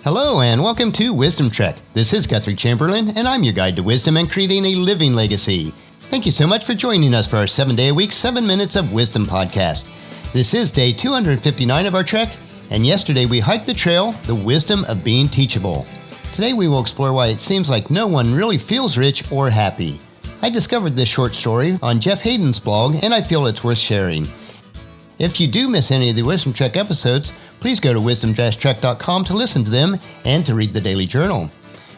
Hello and welcome to Wisdom Trek. This is Guthrie Chamberlain and I'm your guide to wisdom and creating a living legacy. Thank you so much for joining us for our 7-day-a-week, 7 Minutes of Wisdom podcast. This is day 259 of our trek, and yesterday we hiked the trail, The Wisdom of Being Teachable. Today we will explore why it seems like no one really feels rich or happy. I discovered this short story on Jeff Haden's blog and I feel it's worth sharing. If you do miss any of the Wisdom Trek episodes, please go to wisdom-trek.com to listen to them and to read the daily journal.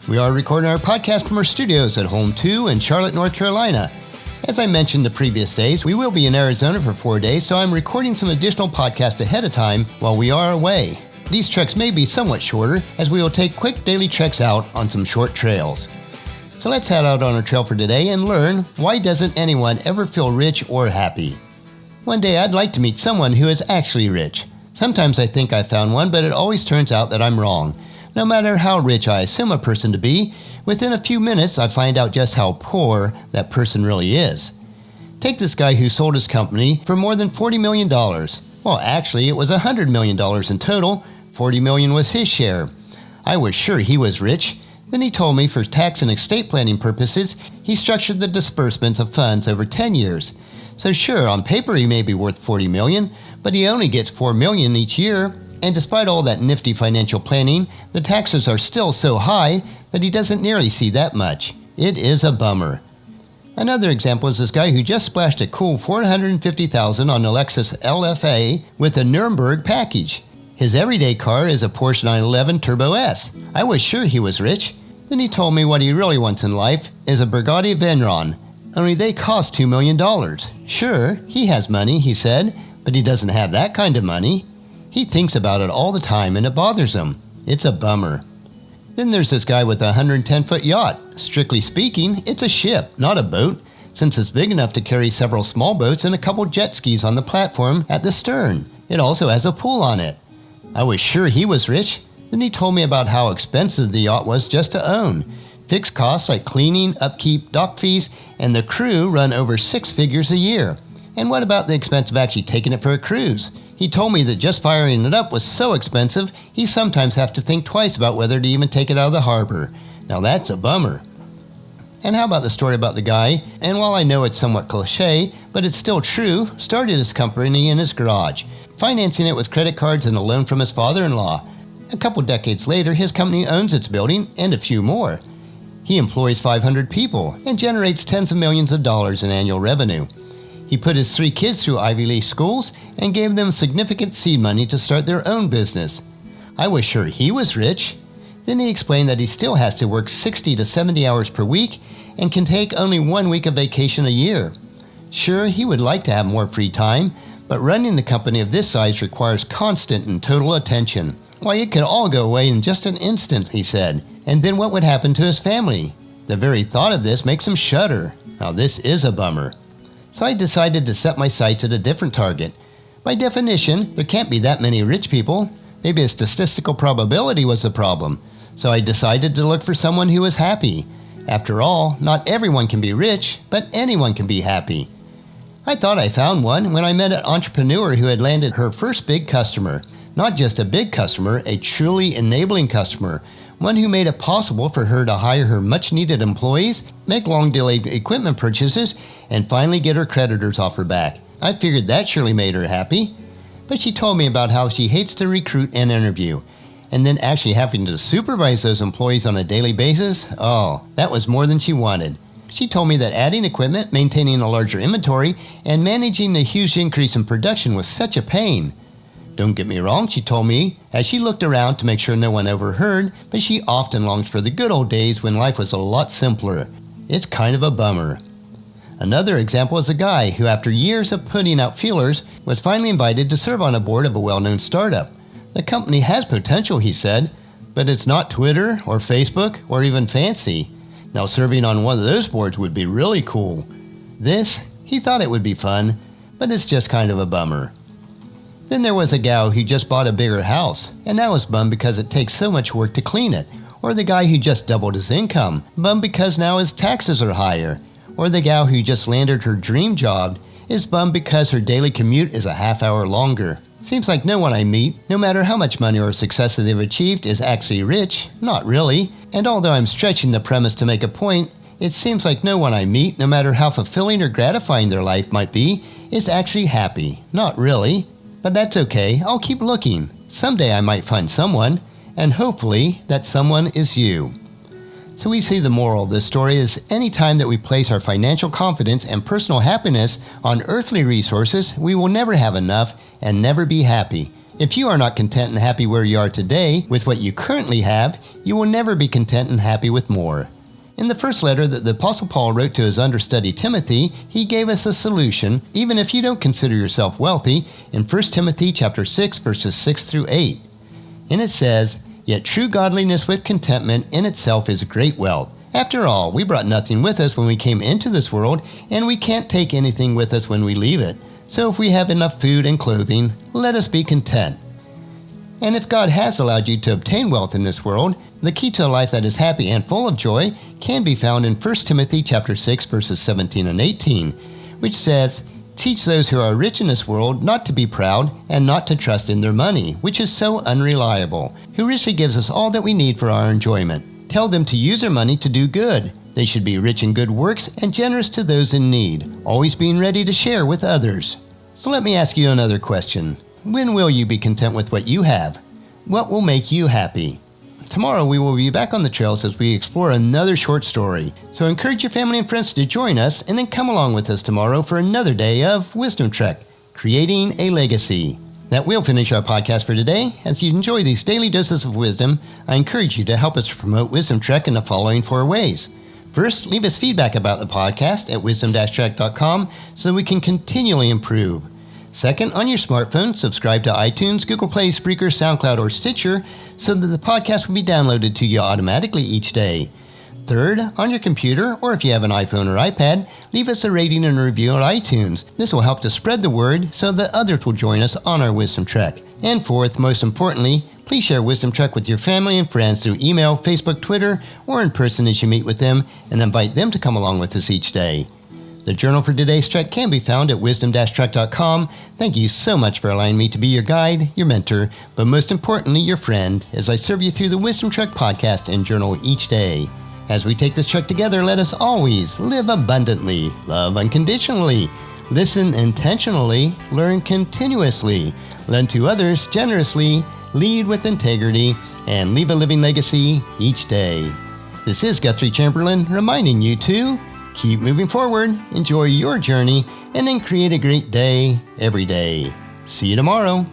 We are recording our podcast from our studios at Home 2 in Charlotte, North Carolina. As I mentioned the previous days, we will be in Arizona for 4 days, so I'm recording some additional podcasts ahead of time while we are away. These treks may be somewhat shorter, as we will take quick daily treks out on some short trails. So let's head out on our trail for today and learn, why doesn't anyone ever feel rich or happy? One day I'd like to meet someone who is actually rich. Sometimes I think I found one, but it always turns out that I'm wrong. No matter how rich I assume a person to be, within a few minutes I find out just how poor that person really is. Take this guy who sold his company for more than $40 million. Well, actually, it was $100 million in total. $40 million was his share. I was sure he was rich. Then he told me for tax and estate planning purposes, he structured the disbursements of funds over 10 years. So sure, on paper he may be worth $40 million, but he only gets $4 million each year, and despite all that nifty financial planning, the taxes are still so high that he doesn't nearly see that much. It is a bummer. Another example is this guy who just splashed a cool $450,000 on a Lexus LFA with a Nuremberg package. His everyday car is a Porsche 911 Turbo S. I was sure he was rich. Then he told me what he really wants in life is a Bugatti Veyron. Only they cost $2 million. Sure, he has money, he said, but he doesn't have that kind of money. He thinks about it all the time and it bothers him. It's a bummer. Then there's this guy with a 110-foot yacht. Strictly speaking, it's a ship, not a boat, since it's big enough to carry several small boats and a couple jet skis on the platform at the stern. It also has a pool on it. I was sure he was rich. Then he told me about how expensive the yacht was just to own. Fixed costs like cleaning, upkeep, dock fees, and the crew run over 6 figures a year. And what about the expense of actually taking it for a cruise? He told me that just firing it up was so expensive, he sometimes has to think twice about whether to even take it out of the harbor. Now that's a bummer. And how about the story about the guy, and while I know it's somewhat cliche, but it's still true, started his company in his garage, financing it with credit cards and a loan from his father-in-law. A couple decades later, his company owns its building and a few more. He employs 500 people and generates tens of millions of dollars in annual revenue. He put his 3 kids through Ivy League schools and gave them significant seed money to start their own business. I was sure he was rich. Then he explained that he still has to work 60 to 70 hours per week and can take only 1 week of vacation a year. Sure, he would like to have more free time, but running the company of this size requires constant and total attention. Why, it could all go away in just an instant, he said. And then what would happen to his family? The very thought of this makes him shudder. Now this is a bummer. So I decided to set my sights at a different target. By definition, there can't be that many rich people. Maybe a statistical probability was the problem. So I decided to look for someone who was happy. After all, not everyone can be rich, but anyone can be happy. I thought I found one when I met an entrepreneur who had landed her first big customer. Not just a big customer, a truly enabling customer. One who made it possible for her to hire her much-needed employees, make long-delayed equipment purchases, and finally get her creditors off her back. I figured that surely made her happy. But she told me about how she hates to recruit and interview. And then actually having to supervise those employees on a daily basis, oh, that was more than she wanted. She told me that adding equipment, maintaining a larger inventory, and managing a huge increase in production was such a pain. Don't get me wrong, she told me, as she looked around to make sure no one overheard, but she often longed for the good old days when life was a lot simpler. It's kind of a bummer. Another example is a guy who, after years of putting out feelers, was finally invited to serve on a board of a well-known startup. The company has potential, he said, but it's not Twitter or Facebook or even fancy. Now serving on one of those boards would be really cool. He thought it would be fun, but it's just kind of a bummer. Then there was a gal who just bought a bigger house, and now is bummed because it takes so much work to clean it. Or the guy who just doubled his income, bummed because now his taxes are higher. Or the gal who just landed her dream job is bummed because her daily commute is a half hour longer. Seems like no one I meet, no matter how much money or success that they've achieved, is actually rich. Not really. And although I'm stretching the premise to make a point, it seems like no one I meet, no matter how fulfilling or gratifying their life might be, is actually happy. Not really. But that's okay. I'll keep looking. Someday I might find someone, and hopefully that someone is you. So we see the moral of this story is any time that we place our financial confidence and personal happiness on earthly resources, we will never have enough and never be happy. If you are not content and happy where you are today with what you currently have, you will never be content and happy with more. In the first letter that the Apostle Paul wrote to his understudy Timothy, he gave us a solution, even if you don't consider yourself wealthy, in 1 Timothy chapter 6, verses 6 through 8. And it says, "Yet true godliness with contentment in itself is great wealth. After all, we brought nothing with us when we came into this world, and we can't take anything with us when we leave it. So if we have enough food and clothing, let us be content." And if God has allowed you to obtain wealth in this world, the key to a life that is happy and full of joy can be found in 1 Timothy chapter 6, verses 17 and 18, which says, "Teach those who are rich in this world not to be proud and not to trust in their money, which is so unreliable, who richly gives us all that we need for our enjoyment. Tell them to use their money to do good. They should be rich in good works and generous to those in need, always being ready to share with others." So let me ask you another question. When will you be content with what you have? What will make you happy? Tomorrow we will be back on the trails as we explore another short story. So encourage your family and friends to join us and then come along with us tomorrow for another day of Wisdom Trek, Creating a Legacy. That will finish our podcast for today. As you enjoy these daily doses of wisdom, I encourage you to help us promote Wisdom Trek in the following 4 ways. First, leave us feedback about the podcast at wisdom-trek.com so we can continually improve. Second, on your smartphone, subscribe to iTunes, Google Play, Spreaker, SoundCloud, or Stitcher so that the podcast will be downloaded to you automatically each day. Third, on your computer, or if you have an iPhone or iPad, leave us a rating and a review on iTunes. This will help to spread the word so that others will join us on our Wisdom Trek. And fourth, most importantly, please share Wisdom Trek with your family and friends through email, Facebook, Twitter, or in person as you meet with them, and invite them to come along with us each day. The journal for today's trek can be found at wisdom-trek.com. Thank you so much for allowing me to be your guide, your mentor, but most importantly, your friend, as I serve you through the Wisdom Trek podcast and journal each day. As we take this trek together, let us always live abundantly, love unconditionally, listen intentionally, learn continuously, lend to others generously, lead with integrity, and leave a living legacy each day. This is Guthrie Chamberlain reminding you to keep moving forward, enjoy your journey, and then create a great day every day. See you tomorrow.